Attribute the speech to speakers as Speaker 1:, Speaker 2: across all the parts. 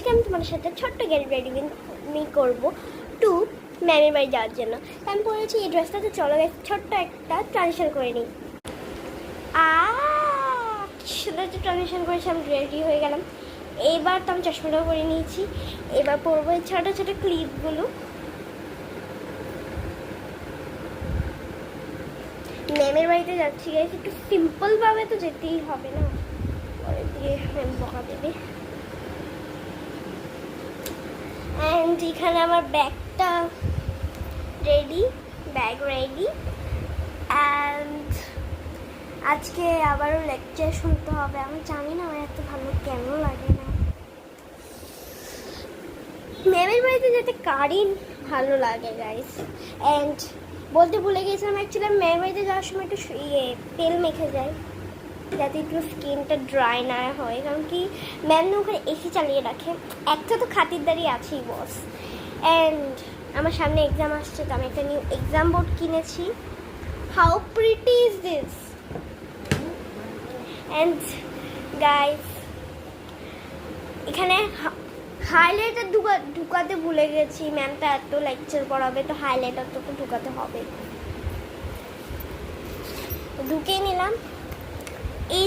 Speaker 1: আজকে আমি তোমাদের সাথে ছোট্ট গেট রেডি মি করবো টু ম্যামের বাড়ি যাওয়ার জন্য। আমি পরেছি এই ড্রেসটাতে, চলো ছোট্ট একটা ট্রানজিশন করে নিই। সুন্দর একটা ট্রানজিশন করেছি, আমি রেডি হয়ে গেলাম। এইবার তো আমি চশমাটাও করে নিয়েছি, এবার পরবো এই ছোটো ছোটো ক্লিপগুলো। ম্যামের বাড়িতে যাচ্ছি গাইস, একটু সিম্পলভাবে তো যেতেই হবে না, পরে দিয়ে ম্যাম বকা দেবে। অ্যান্ড এখানে আমার ব্যাগটা রেডি, ব্যাগ রেডি। অ্যান্ড আজকে আবারও লেকচার শুনতে হবে। আমি জানি না আমার এত ভালো কেন লাগে না। ম্যামের বাড়িতে যেতে কারই ভালো লাগে গাইস। অ্যান্ড বলতে ভুলে গিয়েছিলাম, অ্যাকচুয়ালি ম্যামের বাড়িতে যাওয়ার সময় একটু তেল মেখে যায় যাতে একটু স্কিনটা ড্রাই না হয়, কারণ কি ম্যাম না ওখানে এসি চালিয়ে রাখে। একটা তো খাতিরদারি আছেই বস। অ্যান্ড আমার সামনে এক্সাম আসছে, তো আমি একটা নিউ এক্সাম বোর্ড কিনেছি। How pretty is this. And guys এখানে হাইলাইটার ঢুকাতে ভুলে গেছি। ম্যামটা এত লেকচার পড়াবে, তো হাইলাইটার তো ঢুকাতে হবে। ঢুকে নিলাম। এই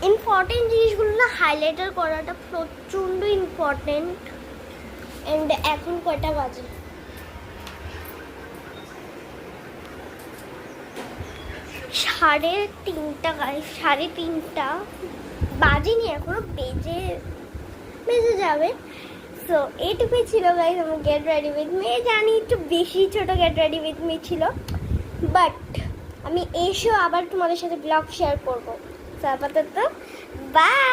Speaker 1: ইম্পর্টেন্ট জিনিসগুলো না হাইলাইটার করাটা প্রচণ্ড ইম্পর্টেন্ট। অ্যান্ড এখন কয়টা বাজে? 3:30 গাইস, 3:30 বাজেনি এখনো, বেজে যাবে। সো এইটুকুই ছিল গাইস আমার গেট রেডি উইথ মি। জানি একটু বেশি ছোট গেট রেডি উইথ মি ছিল, বাট আমি এসেও আবার তোমাদের সাথে ব্লগ শেয়ার করবো। তো আপাতত বাই।